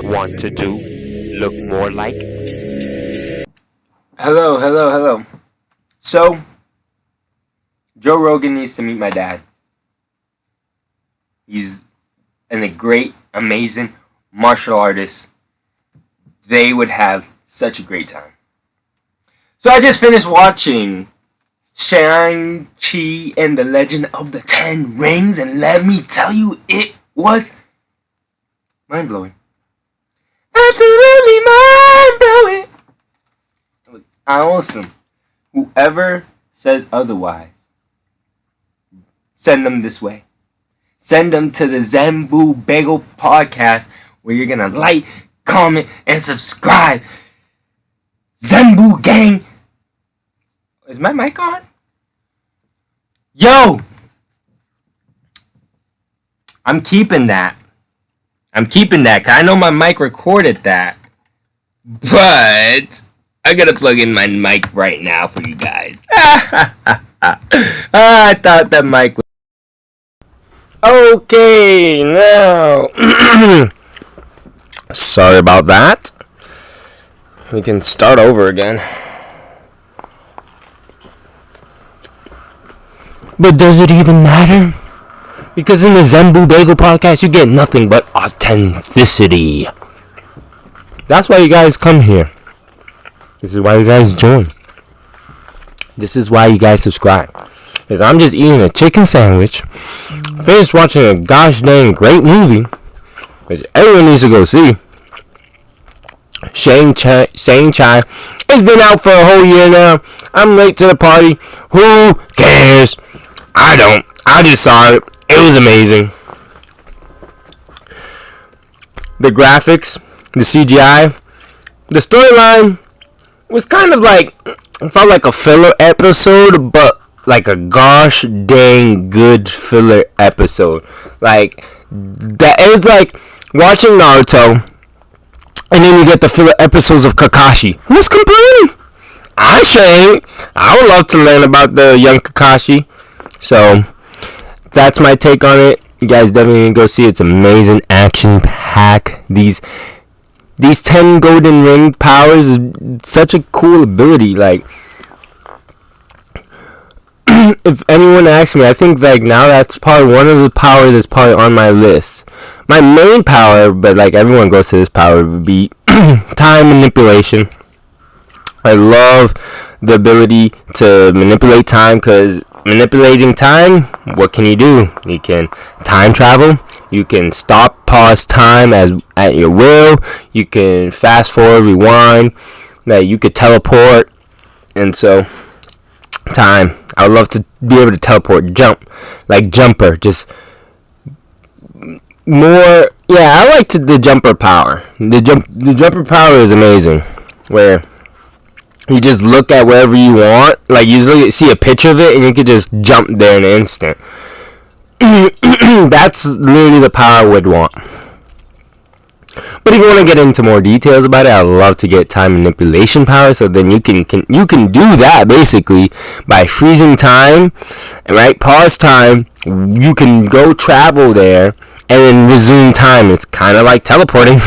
want to do look more like? Hello. So, Joe Rogan needs to meet my dad. He's a great, amazing martial artist. They would have such a great time. So I just finished watching Shang-Chi and the Legend of the Ten Rings, and let me tell you, it was mind-blowing. Absolutely mind-blowing. It was awesome. Whoever says otherwise, send them this way. Send them to the Zambu Bagel podcast, where you're gonna like, comment, and subscribe. Zambu gang. Is my mic on? Yo! I'm keeping that. Cause I know my mic recorded that. But I gotta plug in my mic right now for you guys. I thought that mic was... Okay, now... Sorry about that. We can start over again. But does it even matter? Because in the Zambu Bagel podcast, you get nothing but authenticity. That's why you guys come here. This is why you guys join. This is why you guys subscribe. Because I'm just eating a chicken sandwich, finished watching a gosh dang great movie, which everyone needs to go see. Shang-Chi. It's been out for a whole year now. I'm late to the party. Who cares? I don't. I just saw it. It was amazing. The graphics, the CGI, the storyline was kind of like, it felt like a filler episode, but like a gosh dang good filler episode. Like, that is like watching Naruto, and then you get the filler episodes of Kakashi. Who's complaining? I sure ain't. I would love to learn about the young Kakashi. So, that's my take on it. You guys definitely need to go see it. It's amazing, action pack. These 10 golden ring powers is such a cool ability. Like, if anyone asks me, I think like now that's probably one of the powers that's probably on my list. My main power, but like everyone goes to this power, would be time manipulation. I love the ability to manipulate time, because manipulating time, what can you do? You can time travel. You can stop, pause time at your will. You can fast forward, rewind. You could teleport. And so, time. I would love to be able to teleport, jump, like Jumper. Just more. Yeah, I like the Jumper power. The Jumper power is amazing, where you just look at wherever you want. Like, you see a picture of it, and you could just jump there in an instant. That's literally the power I would want. But if you want to get into more details about it, I'd love to get time manipulation power. So then you can do that basically by freezing time, right? Pause time. You can go travel there and then resume time. It's kind of like teleporting.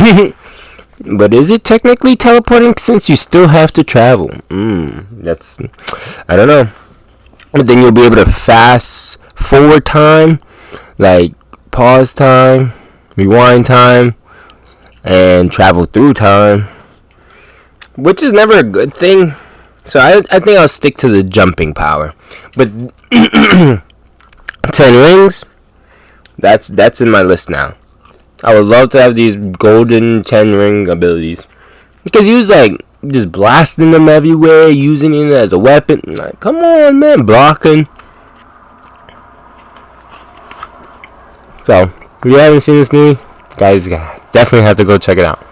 But is it technically teleporting since you still have to travel? I don't know. But then you'll be able to fast forward time, like pause time, rewind time, and travel through time, which is never a good thing. So I think I'll stick to the jumping power. But 10 rings, that's in my list now. I would love to have these golden 10 ring abilities, because you was like just blasting them everywhere, using it as a weapon. Like, come on, man, blocking. So, if you haven't seen this movie, guys, definitely have to go check it out.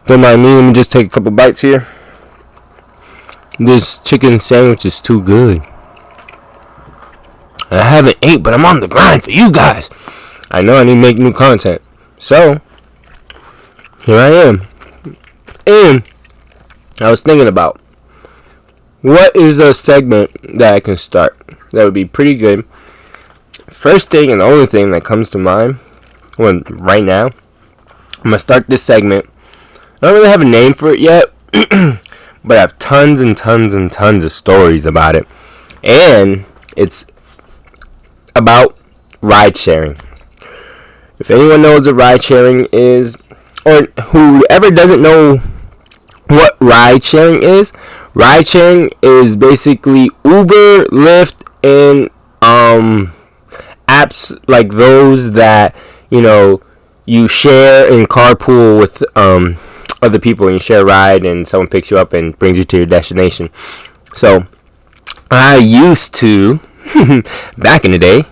Don't mind me, let me just take a couple bites here. This chicken sandwich is too good. I haven't ate, but I'm on the grind for you guys. I know I need to make new content. So, here I am. And I was thinking about, what is a segment that I can start that would be pretty good? First thing and the only thing that comes to mind well, right now, I'm gonna start this segment. I don't really have a name for it yet, but I have tons and tons and tons of stories about it, and it's about ride sharing. If anyone knows what ride sharing is, or whoever doesn't know what ride sharing is basically Uber, Lyft, and apps like those that you share and carpool with other people, and you share a ride and someone picks you up and brings you to your destination. So I used to back in the day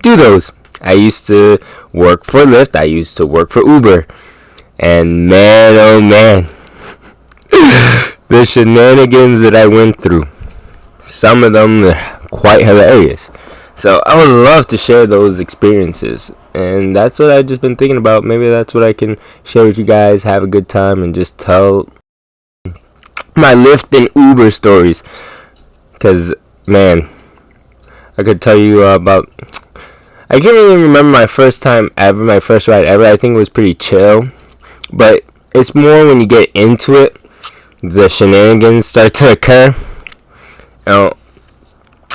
do those. I used to work for Lyft, I used to work for Uber, and man, oh man, the shenanigans that I went through, some of them are quite hilarious. So I would love to share those experiences, and that's what I've just been thinking about. Maybe that's what I can share with you guys, have a good time, and just tell my Lyft and Uber stories. Because, man, I could tell you about... I can't really remember my first time ever, my first ride ever. I think it was pretty chill. But it's more when you get into it, the shenanigans start to occur. And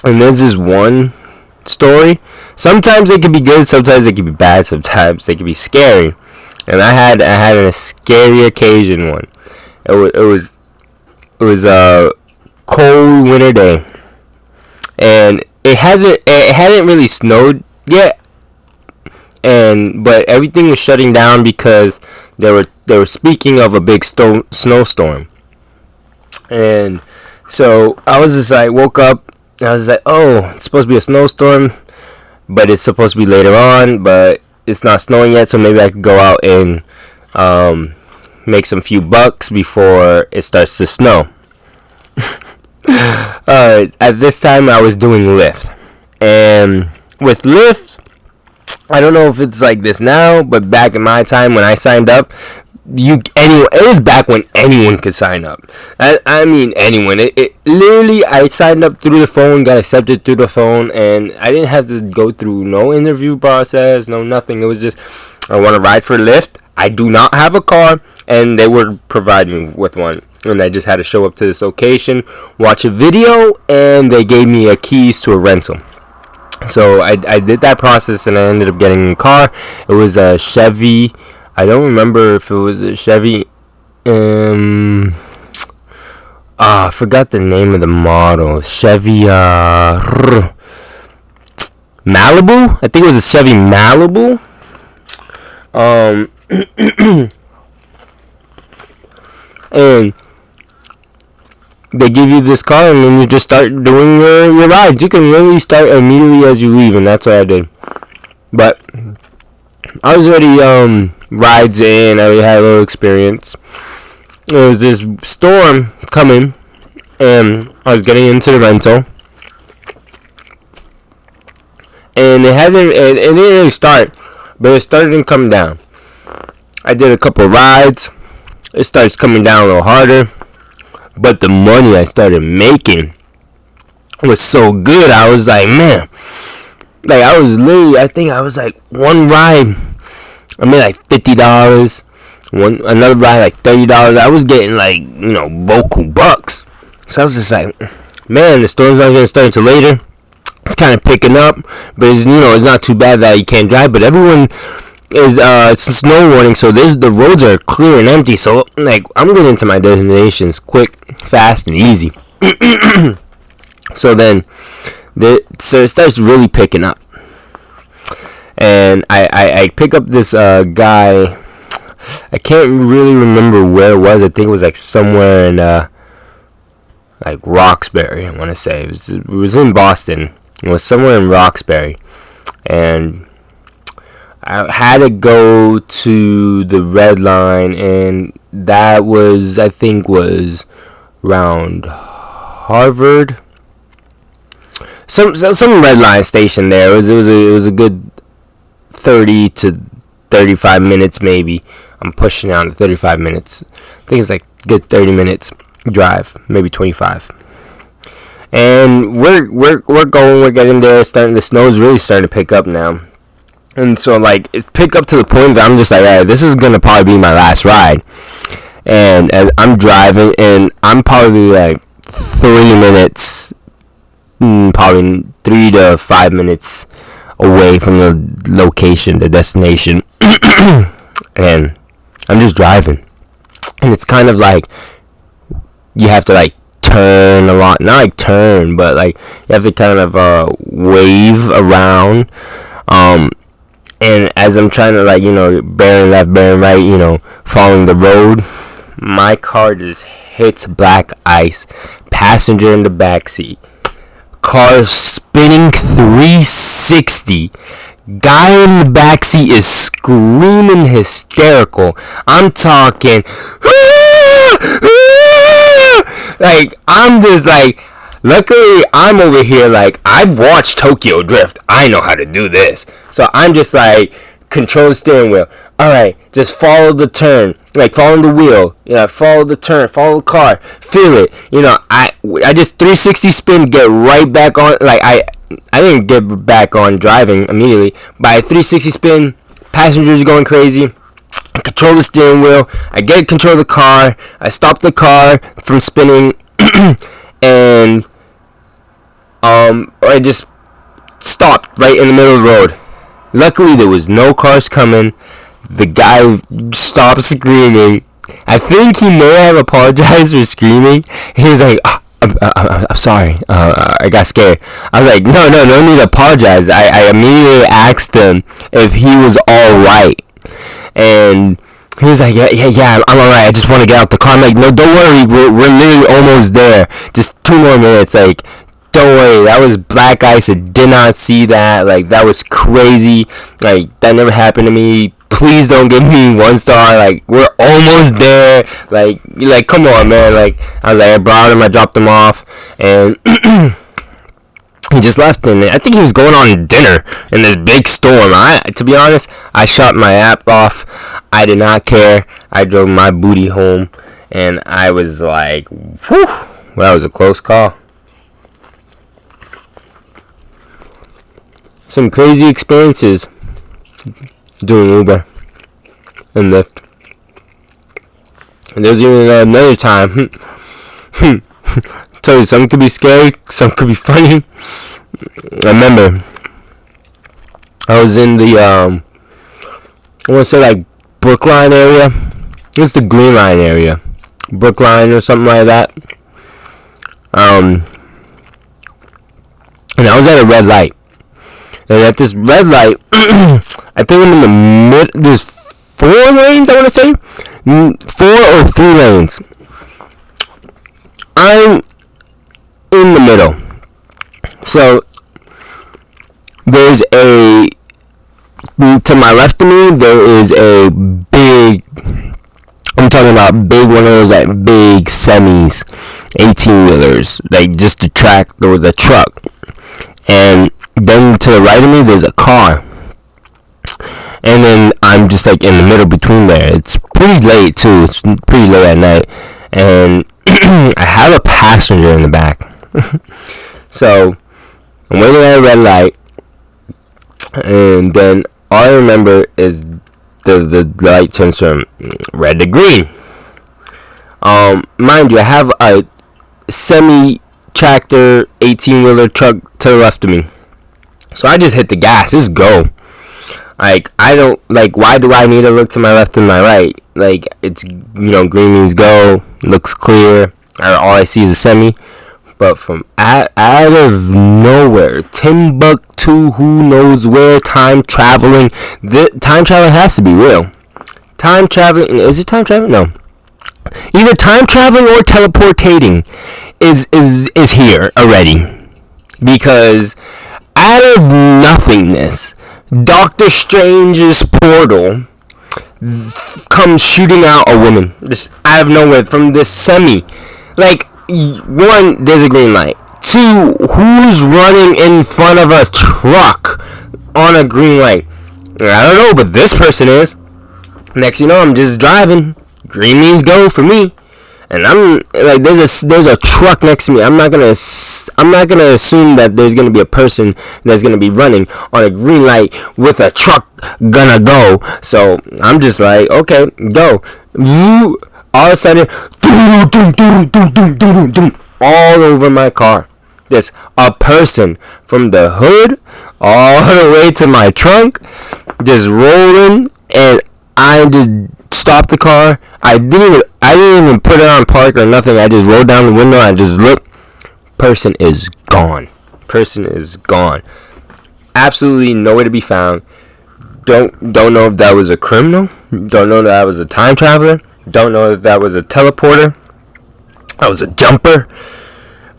there's this one story. Sometimes they could be good, sometimes they could be bad, sometimes they could be scary. And I had a scary occasion one. It was a cold winter day, and it hadn't really snowed yet, but everything was shutting down because they were speaking of a big snowstorm. And so I was just like, woke up, and I was like, oh, it's supposed to be a snowstorm, but it's supposed to be later on, but it's not snowing yet, so maybe I could go out and make some few bucks before it starts to snow. At this time, I was doing Lyft, and with Lyft, I don't know if it's like this now, but back in my time when I signed up, it was back when anyone could sign up. I mean anyone. It literally, I signed up through the phone, got accepted through the phone, and I didn't have to go through no interview process, no nothing. It was just, I want to ride for Lyft. I do not have a car, and they would provide me with one. And I just had to show up to this location, watch a video, and they gave me a keys to a rental. So I did that process, and I ended up getting a car. It was a Chevy. I don't remember if it was a Chevy. I forgot the name of the model. Chevy Malibu. I think it was a Chevy Malibu. And they give you this car, and then you just start doing your rides. You can literally start immediately as you leave, and that's what I did. But I was already rides in. I already had a little experience. There was this storm coming, and I was getting into the rental, and it didn't really start, but it started to come down. I did a couple rides. It starts coming down a little harder, but the money I started making was so good. I was like, man, like I think I was like one ride, I made like $50. Another ride like $30. I was getting like, boku bucks. So I was just like, man, the storm's not gonna start until later. It's kind of picking up, but it's not too bad that you can't drive. But everyone is it's a snow warning, so the roads are clear and empty. So like I'm getting to my destinations quick, fast, and easy. So then, so it starts really picking up, and I pick up this guy. I can't really remember where it was. I think it was like somewhere in like Roxbury. I want to say it was in Boston. It was somewhere in Roxbury, and I had to go to the red line, and that was, I think, was around Harvard. Some red line station there. It was a good 30 to 35 minutes maybe. I'm pushing out to 35 minutes. I think it's like a good 30 minutes drive, maybe 25. And we're getting there. The snow's really starting to pick up now. And so, like, it picked up to the point that I'm just like, alright, this is gonna probably be my last ride. And as I'm driving, and I'm probably like 3 minutes, probably 3 to 5 minutes away from the location, the destination. And I'm just driving. And it's kind of like, you have to like turn a lot, not like turn, but like you have to kind of wave around. And as I'm trying to, like, bearing left, bearing right, following the road, my car just hits black ice. Passenger in the back seat. Car spinning 360. Guy in the back seat is screaming hysterical. I'm talking, like, I'm just like, luckily I'm over here, like, I've watched Tokyo Drift. I know how to do this. So I'm just like, control the steering wheel. Alright, just follow the turn. Like, follow the wheel. Follow the turn. Follow the car. Feel it. I just 360 spin, get right back on. Like, I didn't get back on driving immediately. By 360 spin, passengers going crazy. I control the steering wheel. I get control of the car. I stop the car from spinning. And I just stopped right in the middle of the road. Luckily, there was no cars coming. The guy stopped screaming. I think he may have apologized for screaming. He was like, I'm sorry. I got scared. I was like, no need to apologize. I immediately asked him if he was alright. And he was like, yeah, I'm alright. I just want to get out the car. I'm like, no, don't worry. We're literally almost there. Just 2 more minutes. Like, don't worry. That was black ice. I did not see that. Like, that was crazy. Like, that never happened to me. Please don't give me 1 star. Like, we're almost there. Like, come on, man. Like, I was like, I brought him. I dropped him off. And he just left. And I think he was going on dinner in this big storm. To be honest, I shut my app off. I did not care. I drove my booty home. And I was like, whew. Well, that was a close call. Some crazy experiences doing Uber and Lyft. And there's even another time. Tell you, some could be scary, some could be funny. I remember I was in the I want to say like Brookline area. It's the Green Line area, Brookline or something like that. And I was at a red light. And at this red light, I think I'm in the mid. There's 4 lanes, I want to say. 4 or 3 lanes. I'm in the middle. So, there's to my left of me, there is a big, I'm talking about big, one of those like big semis, 18-wheelers, like just the track, or the truck. And then to the right of me, there's a car. And then I'm just like in the middle between there. It's pretty late too. It's pretty late at night. And I have a passenger in the back. So I'm waiting at a red light. And then all I remember is the light turns from red to green. Mind you, I have a semi-tractor 18-wheeler truck to the left of me. So I just hit the gas. Just go. Like, I don't, like, why do I need to look to my left and my right? Like, it's, green means go. Looks clear. All I see is a semi. But from out of nowhere, Timbuktu, who knows where, time traveling. Time traveling has to be real. Time traveling, is it time traveling? No. Either time traveling or teleportating is here already. Because out of nothingness, Doctor Strange's portal comes shooting out a woman, just out of nowhere from this semi. Like, 1, there's a green light. 2, who's running in front of a truck on a green light? I don't know, but this person is. Next, I'm just driving. Green means go for me. and I'm like, there's a truck next to me. I'm not gonna assume that there's gonna be a person that's gonna be running on a green light with a truck gonna go. So I'm just like, okay, go. All of a sudden, all over my car. There's a person from the hood all the way to my trunk, just rolling, and I just stopped the car. I didn't even put it on park or nothing. I just rolled down the window. I just looked. Person is gone. Person is gone. Absolutely nowhere to be found. Don't know if that was a criminal. Don't know if that was a time traveler. Don't know if that was a teleporter. That was a jumper.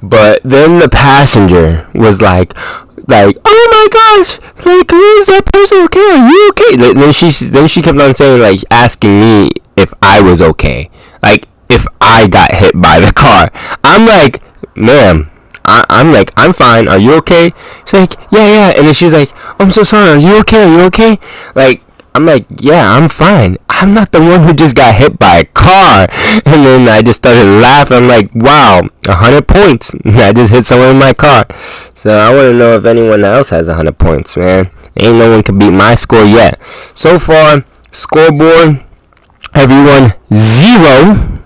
But then the passenger was like, oh my gosh, like, is that person okay? Are you okay? Then she kept on saying, like, asking me if I was okay, like if I got hit by the car. I'm like, ma'am, I'm fine. Are you okay? She's like, yeah. And then she's like, I'm so sorry. Are you okay? Like, I'm like, yeah, I'm fine. I'm not the one who just got hit by a car. And then I just started laughing. I'm like, wow, 100 points. I just hit someone in my car. So I want to know if anyone else has 100 points, man. Ain't no one can beat my score yet. So far, scoreboard, everyone 0.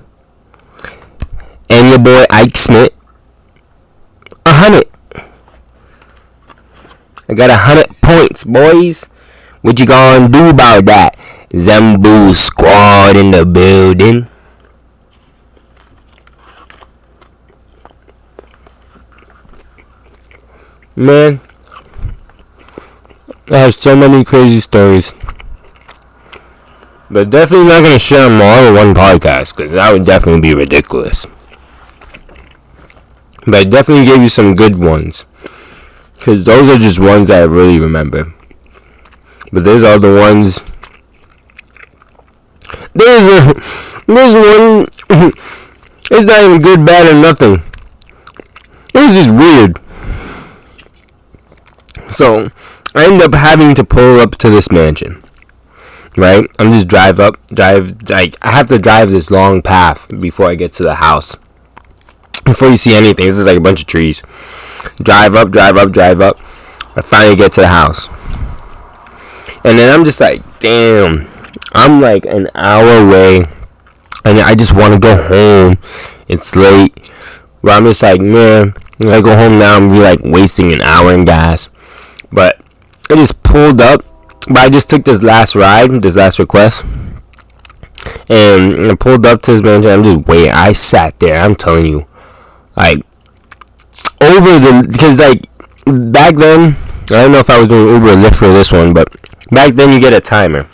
And your boy Ike Smith, 100. I got 100 points, boys. What you gonna do about that? Zambu squad in the building. Man, I have so many crazy stories. But definitely not gonna share them all in one podcast, because that would definitely be ridiculous. But I definitely gave you some good ones, because those are just ones that I really remember. But there's other ones. There's one. It's not even good, bad, or nothing. It was just weird. So I end up having to pull up to this mansion. Right? I'm just drive. Like, I have to drive this long path before I get to the house. Before you see anything, this is like a bunch of trees. Drive up. I finally get to the house. And then I'm just like, damn, I'm like an hour away, and I just want to go home. It's late. But I'm just like, man, if I go home now, I'm be like wasting an hour in gas. But I just pulled up. But I just took this last request, and I pulled up to this mansion. I'm just waiting. I sat there. I'm telling you, like, because like back then, I don't know if I was doing Uber or Lyft for this one, but back then you get a timer,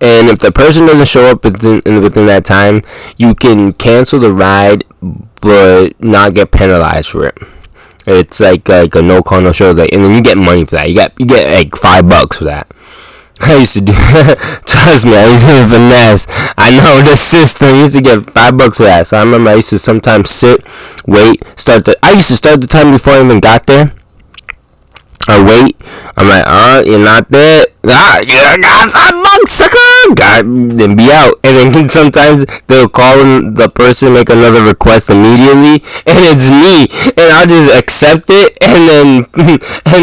and if the person doesn't show up within that time, you can cancel the ride but not get penalized for it. It's like a no call, no show, like, and then you get money for that. You get like $5 for that. I used to do trust me, I used to finesse. I know the system. I used to get $5 for that. So I remember I used to sometimes sit, wait, I used to start the time before I even got there. I wait. I'm like, you're not there. You got $5, sucker. Then be out. And then sometimes they'll call the person, make another request immediately, and it's me, and I'll just accept it. And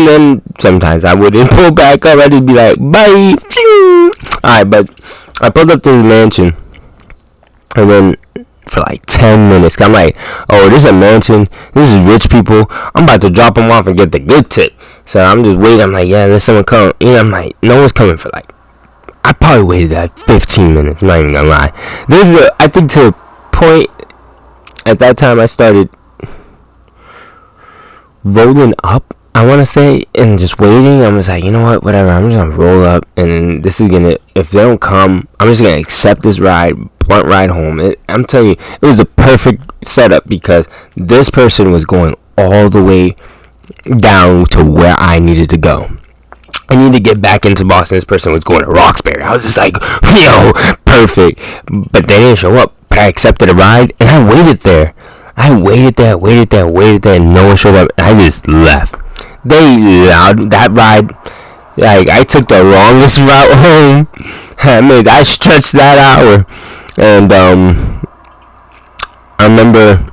then sometimes I wouldn't pull back up. I'd just be like, bye. Alright, but I pulled up to the mansion, and then for like 10 minutes, I'm like, oh, this is a mansion, this is rich people, I'm about to drop them off and get the good tip. So I'm just waiting. I'm like, yeah, there's someone coming. I'm like, no one's coming for like, I probably waited like 15 minutes, I'm not even gonna lie. I think to a point at that time I started rolling up, I want to say, and just waiting. I'm just like, you know what, whatever, I'm just gonna roll up, and this is gonna, if they don't come, I'm just gonna accept this ride, blunt ride home. I'm telling you, it was a perfect setup, because this person was going all the way down to where I needed to go. I needed to get back into Boston. This person was going to Roxbury. I was just like, yo, perfect. But they didn't show up. But I accepted a ride, and I waited there. I waited there, and no one showed up. And I just left. They allowed that ride. Like, I took the longest route home. I stretched that hour. And I remember,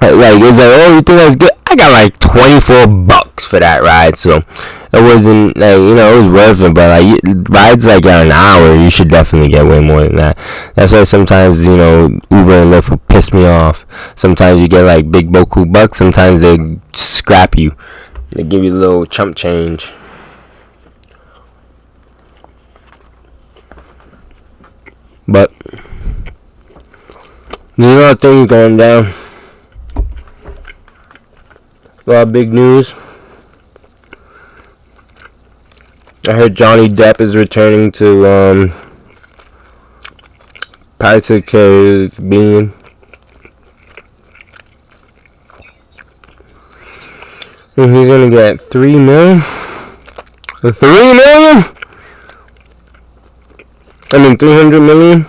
like, it's like, oh, you think that's good? I got like $24 for that ride, so it wasn't like, it was worth it. But like, rides like an hour, you should definitely get way more than that. That's why sometimes Uber and Lyft will piss me off. Sometimes you get like big boku bucks. Sometimes they scrap you. They give you a little chump change. But there's a lot of things going down. A lot of big news. I heard Johnny Depp is returning to Pirates of the Caribbean. And he's gonna get $3 million. $3 million? I mean, $300 million.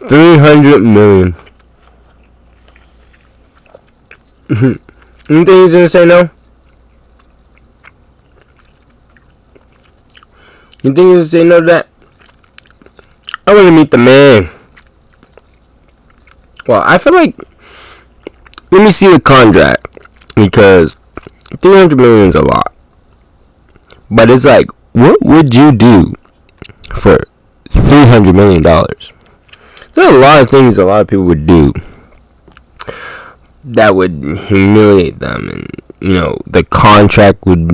$300 million. You think he's gonna say no? You think he's gonna say no to that? I want to meet the man. Well, I feel like, let me see the contract, because $300 million is a lot. But it's like, what would you do for $300 million? There are a lot of things a lot of people would do that would humiliate them, and the contract would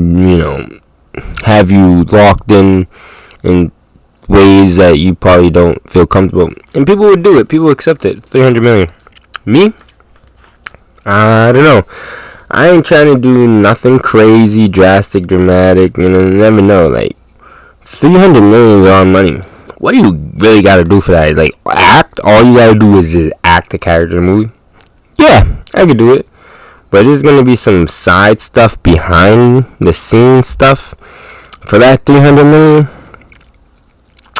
have you locked in ways that you probably don't feel comfortable, and people would do it. People accept it. $300 million. Me, I don't know. I ain't trying to do nothing crazy, drastic, dramatic. You never know. Like, $300 million is a lot of money. What do you really gotta do for that? Like, act? All you gotta do is just act the character in the movie? Yeah, I could do it. But there's gonna be some side stuff, behind the scenes stuff for that $300 million.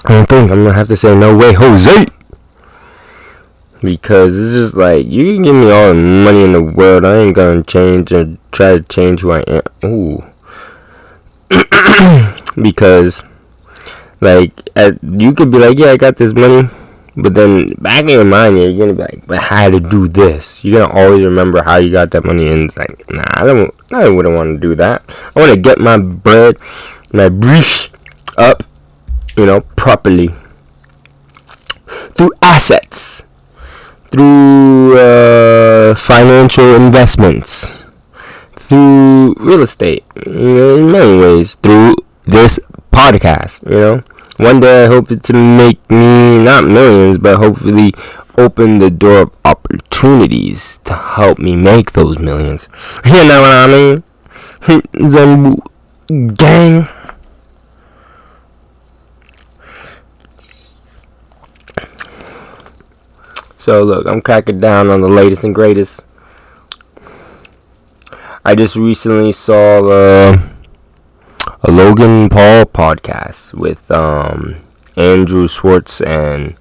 I don't think I'm gonna have to say no way, Jose. Because it's just like, you can give me all the money in the world, I ain't gonna change or try to change who I am. Ooh. Because, like, you could be like, yeah, I got this money, but then back in your mind, you're gonna be like, but I had to do this. You're gonna always remember how you got that money, and it's like, nah, I wouldn't want to do that. I want to get my bread, my breach up, properly through assets, through financial investments, through real estate, in many ways, through this podcast. One day I hope it to make me not millions, but hopefully open the door of opportunities to help me make those millions. You know what I mean? Zambu gang. So look, I'm cracking down on the latest and greatest. I just recently saw a Logan Paul podcast with Andrew Schwartz, and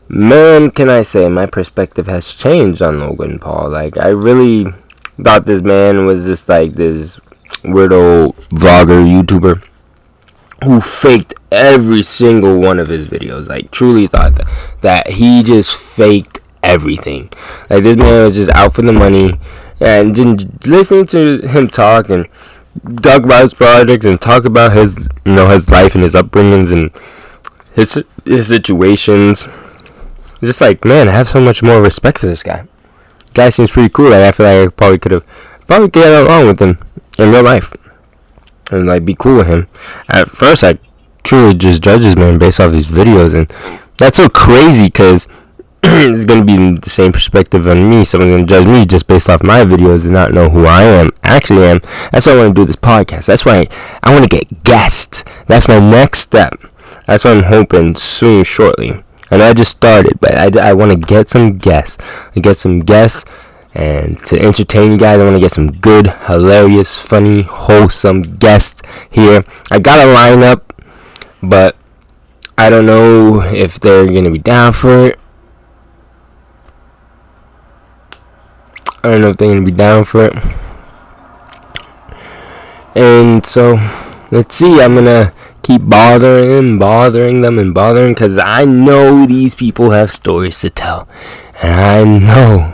man, can I say my perspective has changed on Logan Paul. Like, I really thought this man was just like this weirdo vlogger, YouTuber who faked every single one of his videos. Like, truly thought that he just faked everything. Like, this man was just out for the money, and just listening to him talk and talk about his projects and talk about his his life and his upbringings and his situations. It's just like, man, I have so much more respect for this guy. Guy seems pretty cool. Like, I feel like I probably could get along with him in real life and like be cool with him. At first, I truly just judge this man based off his videos, and that's so crazy because it's gonna be the same perspective on me. Someone's gonna judge me just based off my videos and not know who I actually am. That's why I want to do this podcast. That's why I want to get guests. That's my next step. That's what I'm hoping soon, shortly. I know I just started, but I want to get some guests. And to entertain you guys, I want to get some good, hilarious, funny, wholesome guests here. I got a lineup, but I don't know if they're going to be down for it. And so let's see. I'm gonna keep bothering them, because I know these people have stories to tell, and I know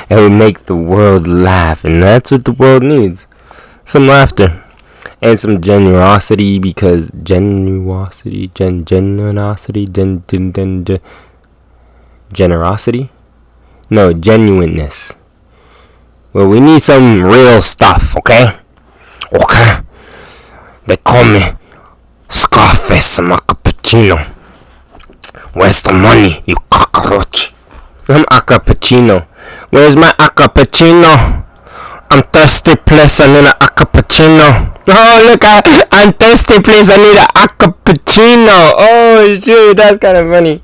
it would make the world laugh, and that's what the world needs: some laughter and some generosity, because generosity. No, genuineness. Well, we need some real stuff, okay? Okay. They call me Scarface, I'm a cappuccino. Where's the money, you cockroach? I'm a cappuccino. Where's my cappuccino? I'm thirsty, please, I need a cappuccino. Oh, look, I'm thirsty, please, I need a cappuccino. Oh, shoot, that's kind of funny.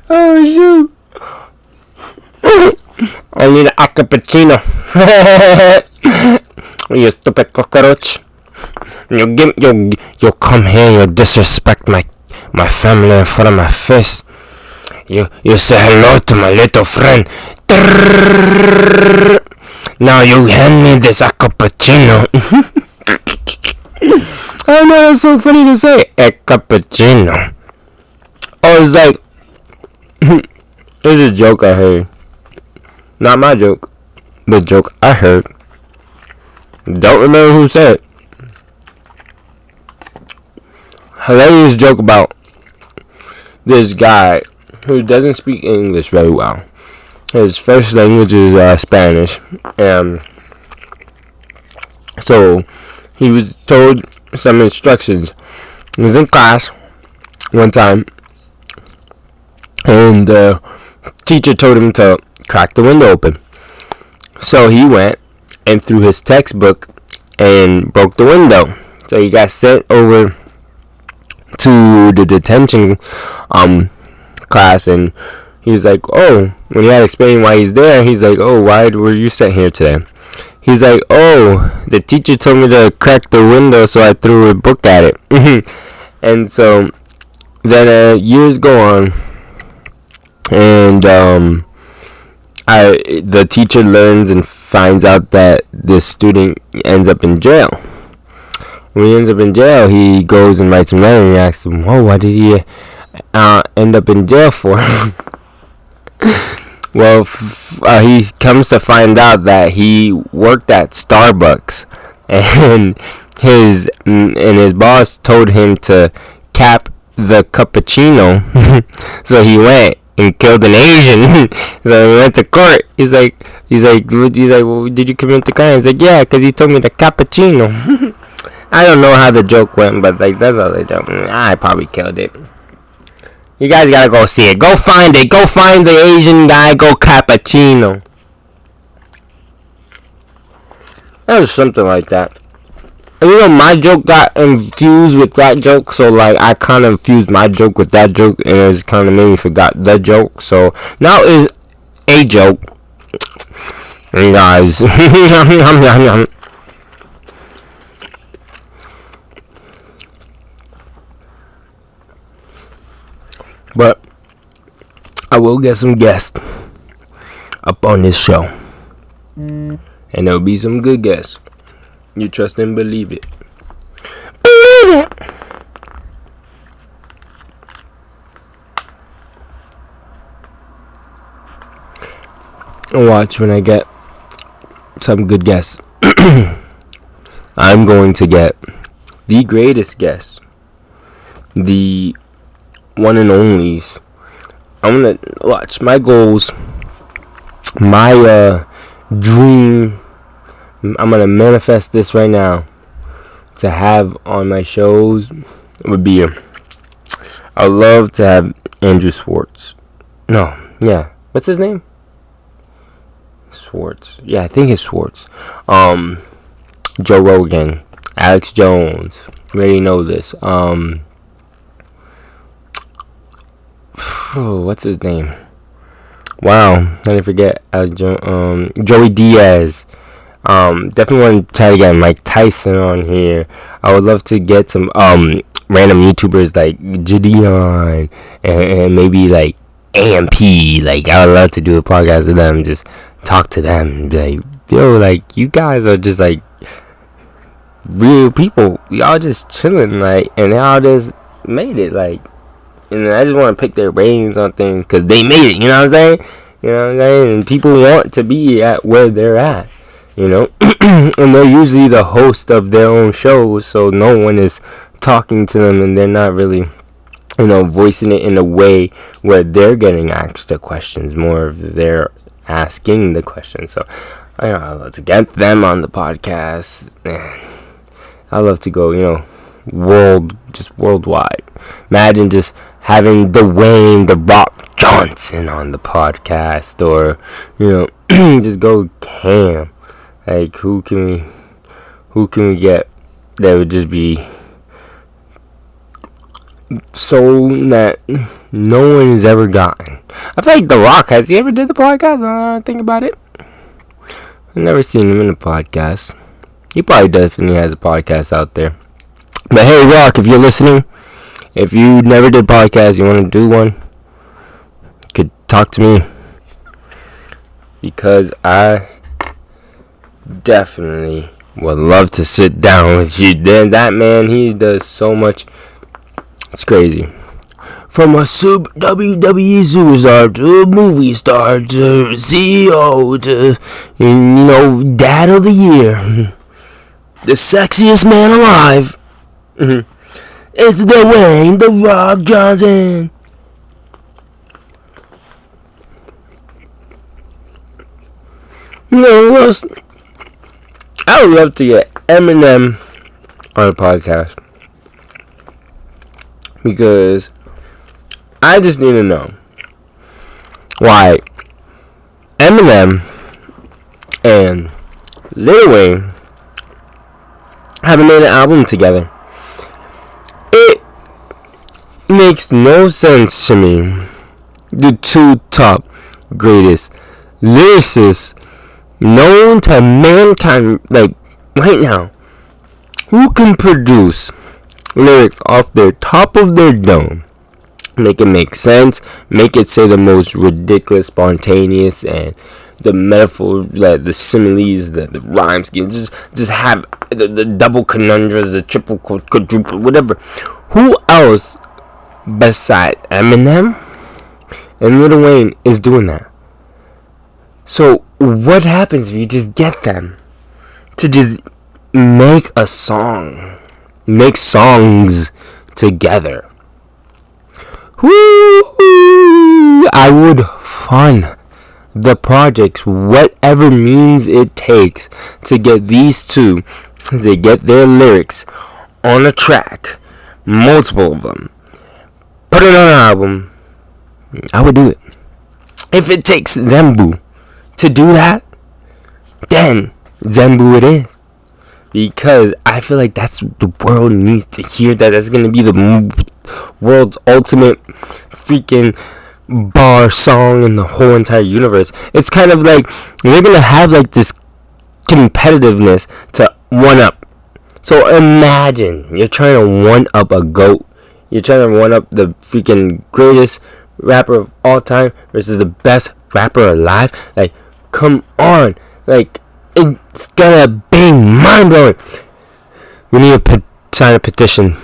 Oh, shoot. I need a cappuccino. You stupid cockroach. You come here, you disrespect my family in front of my face. You say hello to my little friend. Now you hand me this cappuccino. I know, that's so funny to say. A cappuccino. Oh, it's like, it's a joke I heard. Not my joke. The joke I heard. Don't remember who said it. Hilarious joke about this guy who doesn't speak English very well. His first language is Spanish. So he was told some instructions. He was in class one time, and the teacher told him to crack the window open. So he went and threw his textbook and broke the window. So he got sent over to the detention class, and he was like, oh, when he had explained why he's there, he's like, oh, why were you sent here today? He's like, oh, the teacher told me to crack the window, so I threw a book at it. And so then years go on, and the teacher learns and finds out that this student ends up in jail. When he ends up in jail, he goes and writes him a letter, and he asks him, "Whoa, what did he end up in jail for?" Well, he comes to find out that he worked at Starbucks, and his boss told him to cap the cappuccino. So he went and killed an Asian. So he went to court. He's like, well, did you commit the crime? He's like, yeah, because he told me the cappuccino. I don't know how the joke went, but like that's how the joke. I probably killed it. You guys gotta go see it. Go find it. Go find the Asian guy. Go cappuccino. That was something like that. And you know, my joke got infused with that joke, so like I kind of infused my joke with that joke, and it just kind of made me forgot the joke. So now is a joke, and guys. But I will get some guests up on this show, and there'll be some good guests. You trust and believe it. Believe it. Watch when I get some good guests. I'm going to get the greatest guests, the one and onlys. I'm gonna watch my goals, my dream. I'm gonna manifest this right now to have on my shows. Would be I'd love to have Andrew Schwartz. No, yeah, what's his name? Schwartz. Yeah, I think it's Schwartz. Joe Rogan, Alex Jones. We already know this. What's his name? Wow, I didn't forget. Joey Diaz. Definitely want to try to get Mike Tyson on here. I would love to get some random YouTubers like Gideon and maybe like AMP. Like I would love to do a podcast with them. Just talk to them and be like, yo, like you guys are just like real people. Y'all just chilling, like, and y'all just made it, like, and I just want to pick their brains on things because they made it. You know what I'm saying? You know what I'm saying? And people want to be at where they're at. You know, and they're usually the host of their own shows, so no one is talking to them, and they're not really, you know, voicing it in a way where they're getting asked the questions. More of they're asking the questions. So I love to get them on the podcast. I love to go, you know, worldwide. Imagine just having Dwayne The Rock Johnson on the podcast, or, you know, just go ham. Like, who can we get that would just be so that no one has ever gotten? I feel like The Rock, has he ever did the podcast? Think about it. I've never seen him in a podcast. He probably definitely has a podcast out there. But hey, Rock, if you're listening, if you never did podcast, you want to do one, you could talk to me, because I definitely would love to sit down with you. Then that man, he does so much. It's crazy. From a WWE superstar to a movie star to CEO to, you know, Dad of the Year, the sexiest man alive. It's Dwayne The Rock Johnson. You know what else? I would love to get Eminem on a podcast, because I just need to know why Eminem and Lil Wayne haven't made an album together. It makes no sense to me. The two top greatest lyricists known to mankind, like, right now, who can produce lyrics off the top of their dome, make it make sense, make it say the most ridiculous, spontaneous, and the metaphor, like the similes, the rhyme scheme, just have the double conundrums, the triple quadruple, whatever. Who else beside Eminem and Lil Wayne is doing that? So what happens if you just get them to just make a song, make songs together? Woo! I would fund the projects, whatever means it takes, to get these two, to get their lyrics on a track, multiple of them, put it on an album. I would do it. If it takes Zembu to do that, then Zembu it is. Because I feel like that's what the world needs to hear. That's going to be the world's ultimate freaking bar song in the whole entire universe. It's kind of like they're going to have like this competitiveness to one up. So imagine you're trying to one up a GOAT. You're trying to one up the freaking greatest rapper of all time versus the best rapper alive. Like, come on. Like, it's gonna be mind-blowing. We need to sign a petition.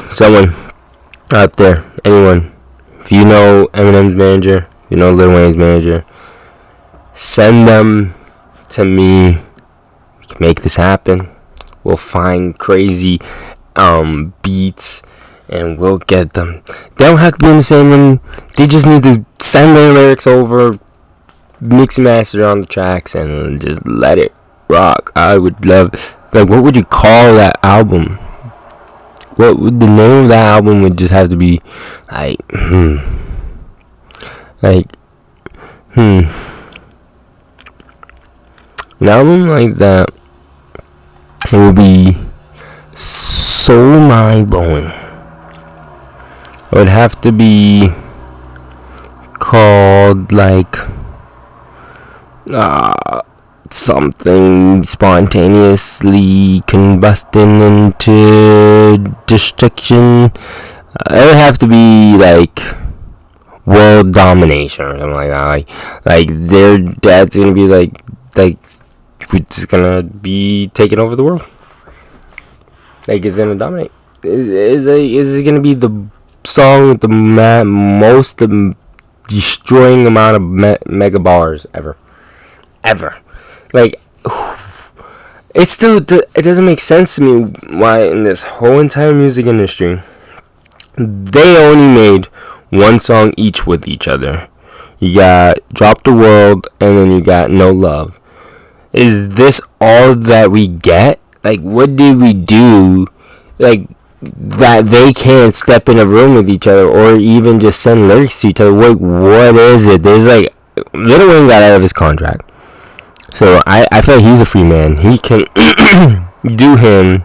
Someone out there, anyone, if you know Eminem's manager, if you know Lil Wayne's manager, send them to me. We can make this happen. We'll find crazy beats and we'll get them. They don't have to be in the same room. They just need to send their lyrics over, mix and master on the tracks, and just let it rock. I would love, like, what would you call that album? What would the name of that album would just have to be, like, an album like that, it would be so mind-blowing. It would have to be called, like, something spontaneously combusting into destruction. It would have to be, like, world domination or something like that. Like their dad's gonna be like we're just gonna be taking over the world. Like, is it gonna dominate? Is it gonna be the song with the most destroying amount of mega bars ever? Like, it still it doesn't make sense to me why in this whole entire music industry they only made one song each with each other. You got Drop the World, and then you got No Love. Is this all that we get? Like, what did we do? Like, that they can't step in a room with each other or even just send lyrics to each other. What is it? There's like, Lil Wayne got out of his contract. So I feel like he's a free man. He can do him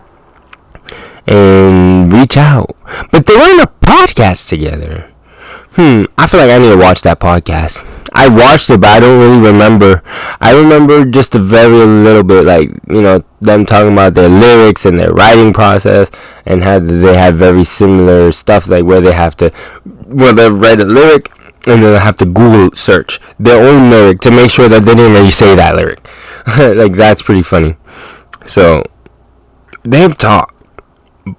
and reach out. But they were in a podcast together. I feel like I need to watch that podcast. I watched it, but I don't really remember. I remember just a very little bit, like, them talking about their lyrics and their writing process, and how they had very similar stuff, like where they write a lyric, and then they have to Google search their own lyric to make sure that they didn't really say that lyric. Like, that's pretty funny. So, they've talked,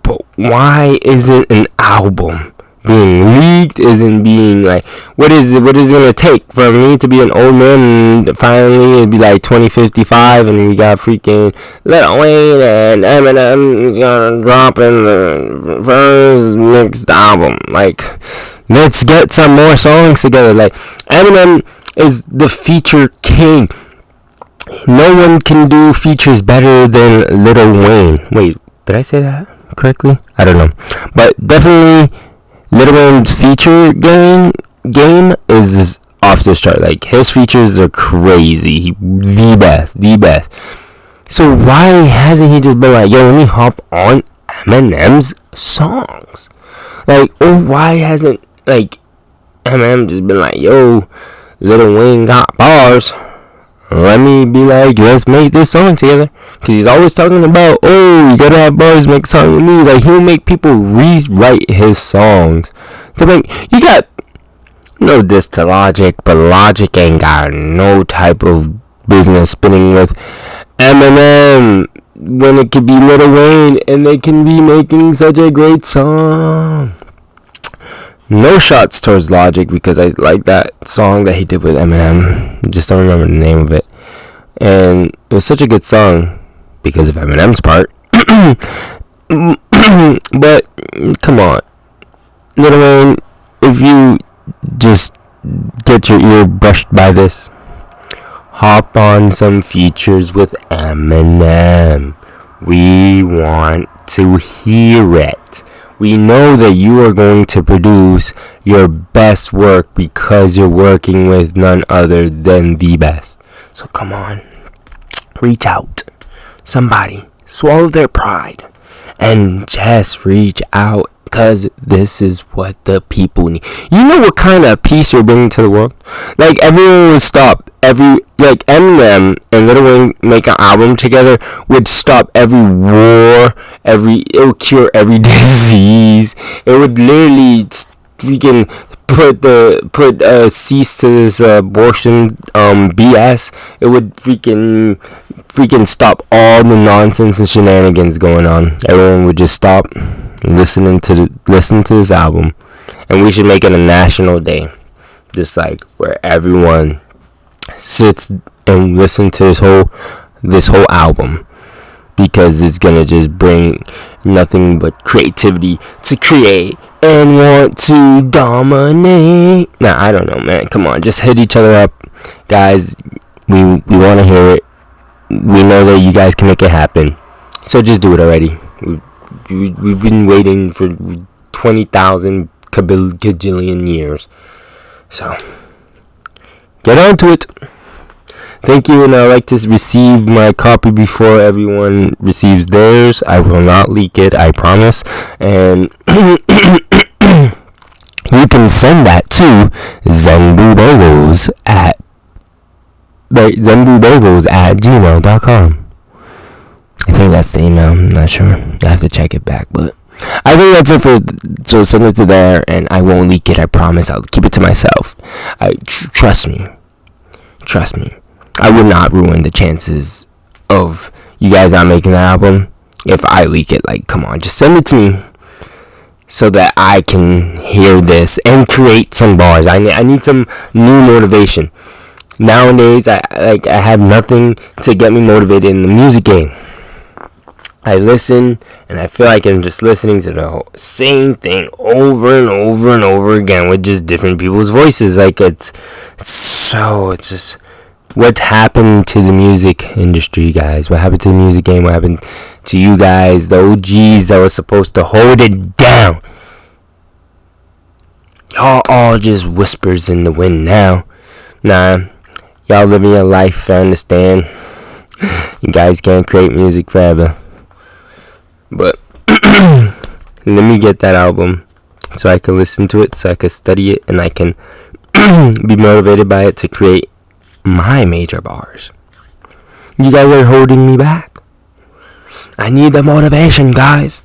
but why isn't an album being leaked? Isn't being like, what is it gonna take for me to be an old man and finally it'd be like 2055 and we got freaking Lil Wayne and Eminem gonna drop in the first next album? Like, let's get some more songs together. Like, Eminem is the feature king. No one can do features better than Lil Wayne. Wait, did I say that correctly? I don't know, but definitely Lil Wayne's feature game is off the chart. Like, his features are crazy. The best. So why hasn't he just been like, yo, let me hop on Eminem's songs? Like, or why hasn't, like, Eminem just been like, yo, Lil Wayne got bars, let me be like, let's make this song together? Because he's always talking about, oh, you gotta have bars, make a song with me. Like, he'll make people rewrite his songs to make, you got no diss to Logic, but Logic ain't got no type of business spinning with Eminem when it could be Lil Wayne and they can be making such a great song. No shots towards Logic, because I like that song that he did with Eminem. Just don't remember the name of it. And it was such a good song because of Eminem's part. But come on, Lil Wayne, if you just get your ear brushed by this, hop on some features with Eminem. We want to hear it. We know that you are going to produce your best work because you're working with none other than the best. So come on, reach out. Somebody, swallow their pride and just reach out, because this is what the people need. You know what kind of peace you're bringing to the world? Like, everyone would stop. Like, Eminem and Lil Wayne make an album together would stop every war, it would cure every disease. It would literally freaking put cease to this abortion BS. It would freaking stop all the nonsense and shenanigans going on. Everyone would just stop listen to this album, and we should make it a national day, just like where everyone sits and listen to this whole album, because it's gonna just bring nothing but creativity to create and want to dominate. Nah, I don't know, man. Come on, just hit each other up, guys. We want to hear it. We know that you guys can make it happen, so just do it already. We've been waiting for 20,000 kajillion years. So, get on to it. Thank you, and I'd like to receive my copy before everyone receives theirs. I will not leak it, I promise. And you can send that to zenbubagels at gmail.com. I think that's the email. I'm not sure. I have to check it back, but I think that's it so send it to there, and I won't leak it. I promise. I'll keep it to myself. Trust me. I would not ruin the chances of you guys not making the album. if I leak it. Like, come on, just send it to me so that I can hear this and create some bars. I need some new motivation. Nowadays, I have nothing to get me motivated in the music game. I listen, and I feel like I'm just listening to the same thing over and over and over again with just different people's voices. Like, it's just what happened to the music industry, guys? What happened to the music game? What happened to you guys, the OGs that was supposed to hold it down? Y'all all just whispers in the wind now. Nah, y'all living your life, I understand. You guys can't create music forever. But let me get that album so I can listen to it, so I can study it, and I can be motivated by it to create my major bars. You guys are holding me back. I need the motivation, guys.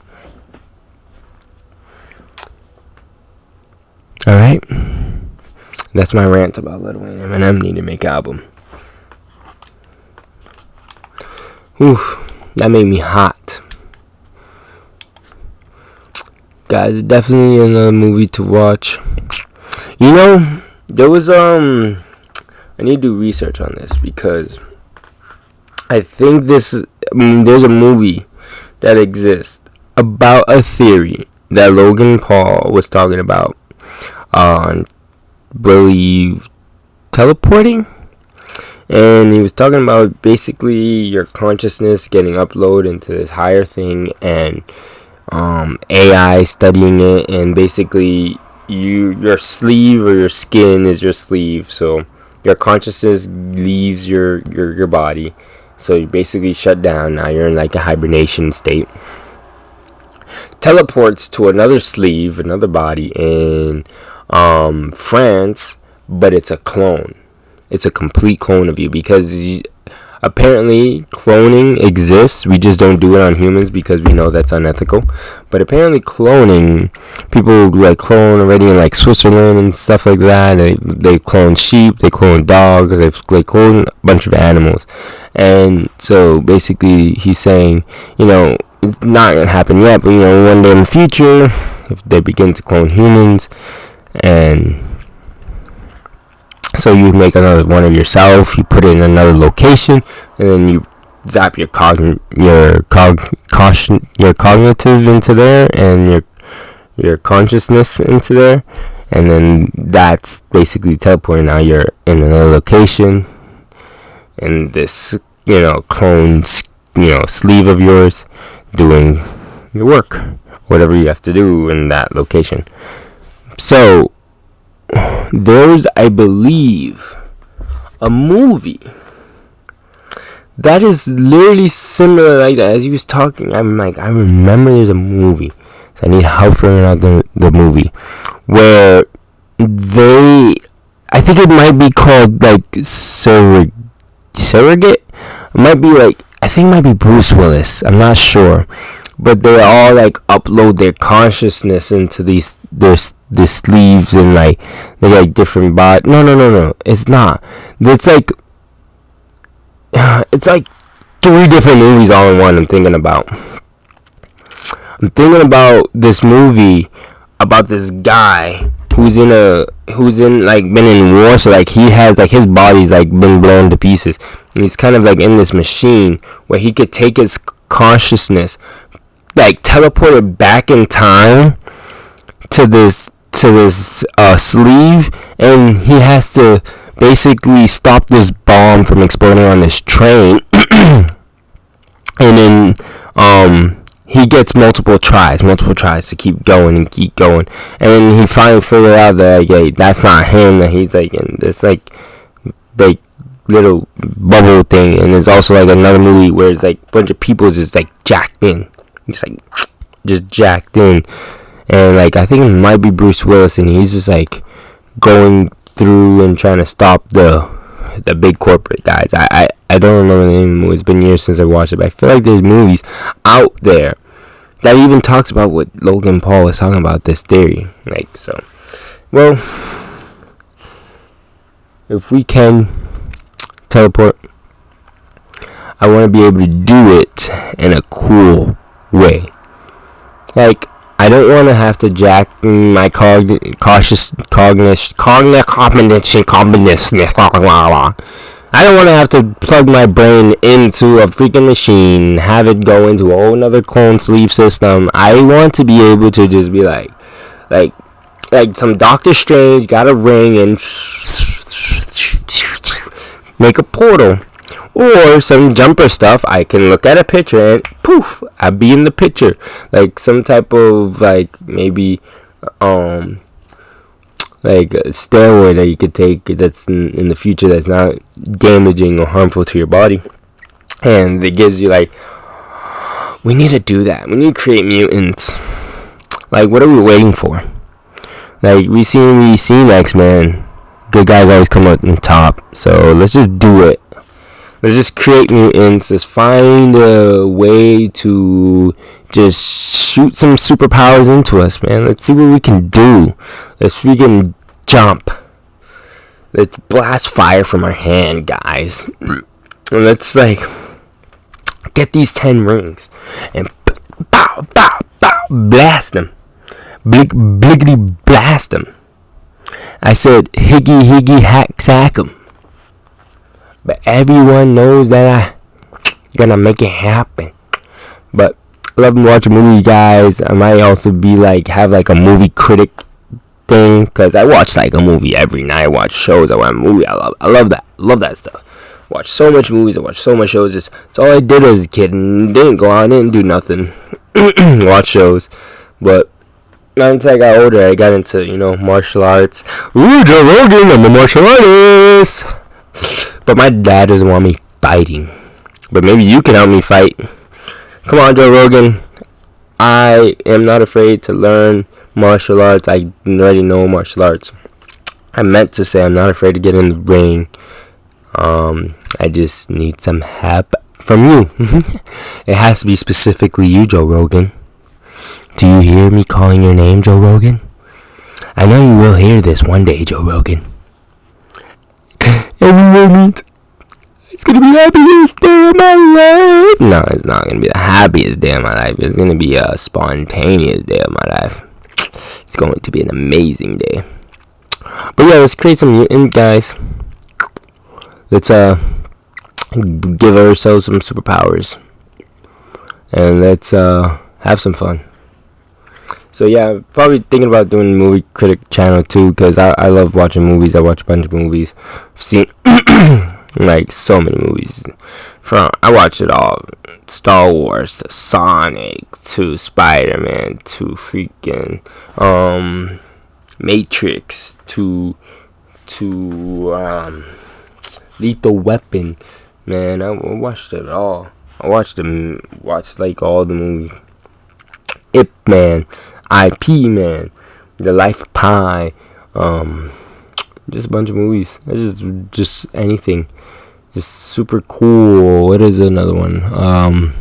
Alright? That's my rant about Lil Wayne and Eminem need to make an album. That made me hot. Guys, definitely another movie to watch. You know, there was I need to do research on this because I think there's a movie that exists about a theory that Logan Paul was talking about on believe teleporting, and he was talking about basically your consciousness getting uploaded into this higher thing, and AI studying it, and basically your sleeve or your skin is your sleeve, so your consciousness leaves your body, so you basically shut down. Now you're in like a hibernation state. Teleports to another sleeve, another body in France, but it's a clone. It's a complete clone of you, because apparently cloning exists. We just don't do it on humans because we know that's unethical. But apparently cloning, people like clone already in like Switzerland and stuff like that. They clone sheep, they clone dogs, they clone a bunch of animals. And so basically he's saying, you know, it's not going to happen yet, but you know, one day in the future, if they begin to clone humans, and so you make another one of yourself, you put it in another location, and then you zap your cognitive into there, and your consciousness into there, and then that's basically teleporting. Now you're in another location, and this, you know, clone, you know, sleeve of yours doing your work, whatever you have to do in that location. So there's, I believe, a movie that is literally similar like that. As he was talking, I'm like, I remember there's a movie, so I need help figuring out the movie, where I think it might be called like surrogate. It might be like, I think it might be Bruce Willis, I'm not sure, but they all like upload their consciousness into the sleeves, and like they like different bodies. No, it's not. It's like 3 different movies all in one. I'm thinking about this movie about this guy who's like been in war, so like he has like his body's like been blown to pieces, and he's kind of like in this machine where he could take his consciousness, like teleport it back in time to this sleeve, and he has to basically stop this bomb from exploding on this train. And then he gets multiple tries to keep going, and then he finally figured out that like, hey, that's not him, that he's like in this like little bubble thing. And there's also like another movie where it's like a bunch of people just like jacked in, just jacked in, and like I think it might be Bruce Willis, and he's just like going through and trying to stop the big corporate guys. I don't remember the name of the movie. It's been years since I watched it, but I feel like there's movies out there that even talks about what Logan Paul was talking about, this theory. Like, so, well, if we can teleport, I want to be able to do it in a cool way. Like, I don't want to have to jack my cognition. I don't want to have to plug my brain into a freaking machine, have it go into a whole nother clone sleep system. I want to be able to just be like some Doctor Strange got a ring and make a portal. Or some jumper stuff, I can look at a picture and poof, I'll be in the picture. Like some type of maybe like a steroid that you could take that's in the future that's not damaging or harmful to your body. And it gives you we need to do that. We need to create mutants. Like, what are we waiting for? Like, we seen X-Men. Good guys always come out on top. So let's just do it. Let's just create mutants. Let's find a way to just shoot some superpowers into us, man. Let's see what we can do. Let's freaking jump. Let's blast fire from our hand, guys. And let's get these 10 rings and bow, bow, bow, blast them. Bliggity blast them. I said higgy higgy hack sack them. But everyone knows that I'm gonna make it happen. But I love watching movies, guys. I might also be have a movie critic thing, because I watch a movie every night. I watch shows. I watch a movie. I love that. Love that stuff. Watch so much movies. I watch so much shows. It's all I did as a kid, and didn't go out, didn't do nothing. Watch shows. But until I got older, I got into martial arts. Ooh, Joe Rogan, I'm a martial artist. But my dad doesn't want me fighting. But maybe you can help me fight. Come on, Joe Rogan. I am not afraid to learn martial arts. I already know martial arts. I meant to say I'm not afraid to get in the ring. I just need some help from you. It has to be specifically you, Joe Rogan. Do you hear me calling your name, Joe Rogan? I know you will hear this one day, Joe Rogan. Every moment, it's gonna be the happiest day of my life. No, it's not gonna be the happiest day of my life. It's gonna be a spontaneous day of my life. It's going to be an amazing day. But yeah, let's create some mutant, guys. Let's give ourselves some superpowers, and let's have some fun. So yeah, probably thinking about doing a movie critic channel too, because I love watching movies. I watch a bunch of movies. I've seen so many movies. I watch it all. Star Wars to Sonic to Spider-Man to freaking Matrix to Lethal Weapon. Man, I watched it all. I watched all the movies. Ip Man, IP Man, The Life of Pi, just a bunch of movies. Just anything, just super cool. What is another one?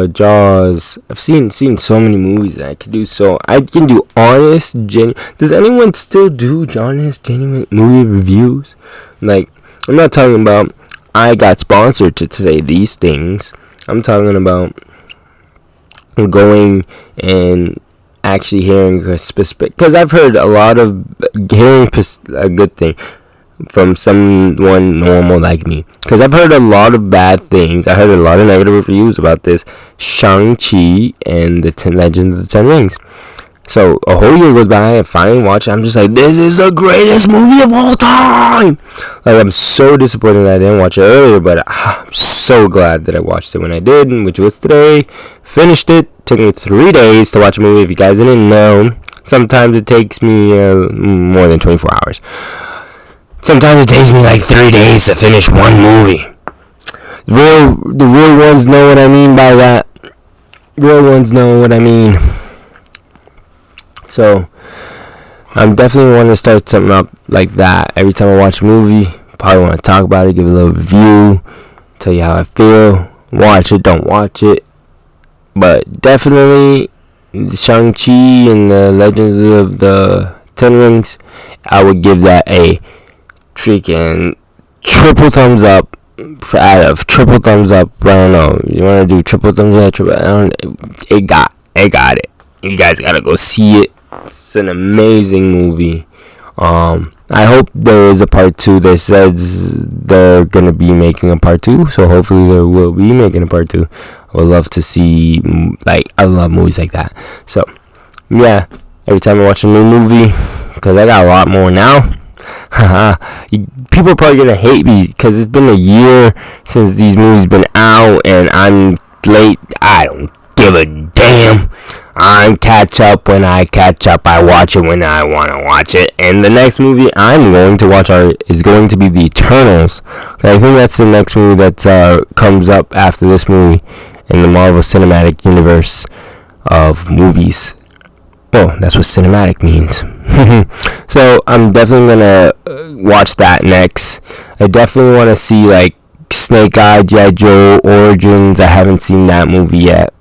Jaws. I've seen so many movies that I can do. So I can do honest, genuine. Does anyone still do honest, genuine movie reviews? I'm not talking about I got sponsored to say these things. I'm talking about going and actually hearing a specific, because I've heard a lot of hearing a good thing from someone normal like me, because I've heard a lot of bad things. I heard a lot of negative reviews about this Shang-Chi and the Legend of the Ten Rings. So a whole year goes by, I finally watch it. I'm just this is the greatest movie of all time. I'm so disappointed that I didn't watch it earlier, but I'm so glad that I watched it when I did, which was today. Finished it. Took me 3 days to watch a movie. If you guys didn't know, sometimes it takes me more than 24 hours. Sometimes it takes me 3 days to finish one movie. The real ones know what I mean by that. Real ones know what I mean. So, I'm definitely want to start something up like that. Every time I watch a movie, probably want to talk about it, give a little review, tell you how I feel. Watch it, don't watch it. But definitely, Shang-Chi and the Legends of the Ten Rings, I would give that a freaking triple thumbs up. out of triple thumbs up. I don't know. You want to do triple thumbs up? It got it. You guys gotta go see it. It's an amazing movie. I hope there is a part 2. They said they're gonna be making a part 2, so hopefully they will be making a part 2. I would love to see, I love movies like that. So yeah, every time I watch a new movie, because I got a lot more now. People are probably gonna hate me because it's been a year since these movies been out and I'm late. I don't give a damn. I'm catch up when I catch up. I watch it when I want to watch it. And the next movie I'm going to watch is going to be The Eternals. I think that's the next movie that comes up after this movie in the Marvel Cinematic Universe of movies. Oh, that's what cinematic means. So I'm definitely gonna watch that next. I definitely want to see Snake Eye, G.I. Joe Origins. I haven't seen that movie yet.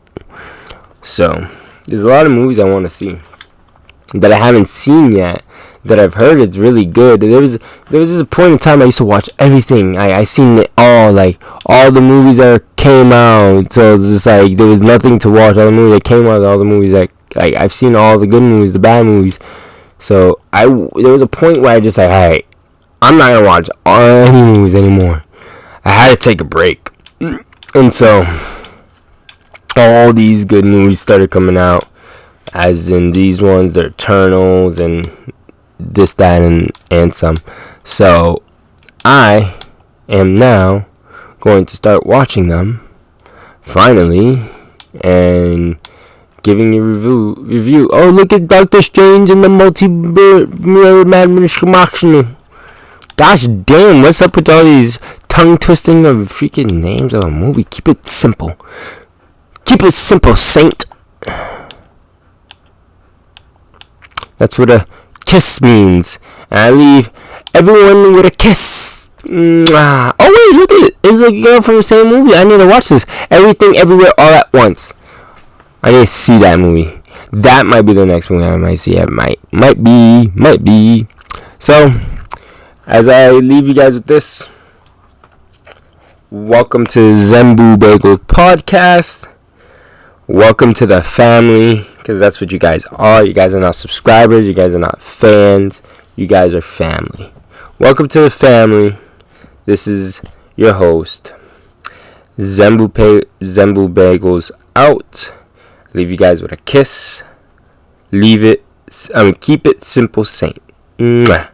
So there's a lot of movies I want to see that I haven't seen yet, that I've heard it's really good. There was just a point in time I used to watch everything. I seen it all, all the movies that came out. So it's just there was nothing to watch. All the movies that came out, all the movies that I've seen, all the good movies, the bad movies. So there was a point where I just alright, I'm not gonna watch any movies anymore. I had to take a break, and so all these good movies started coming out, as in these ones, the Eternals and this, that, and some. So I am now going to start watching them finally and giving you review. Oh, look at Doctor Strange and the multi-dimensional. Gosh damn, what's up with all these tongue twisting of freaking names of a movie? Keep it simple. Keep it simple, Saint. That's what a kiss means. And I leave everyone with a kiss. Oh wait, look at it. It's a girl from the same movie. I need to watch this. Everything, Everywhere, All at Once. I need to see that movie. That might be the next movie I might see. It might be. So, as I leave you guys with this, welcome to Zembu Bagel Podcast. Welcome to the family, because that's what you guys are. You guys are not subscribers. You guys are not fans. You guys are family. Welcome to the family. This is your host, Zembu Bagels out. Leave you guys with a kiss. Keep it simple, Saint. Mwah.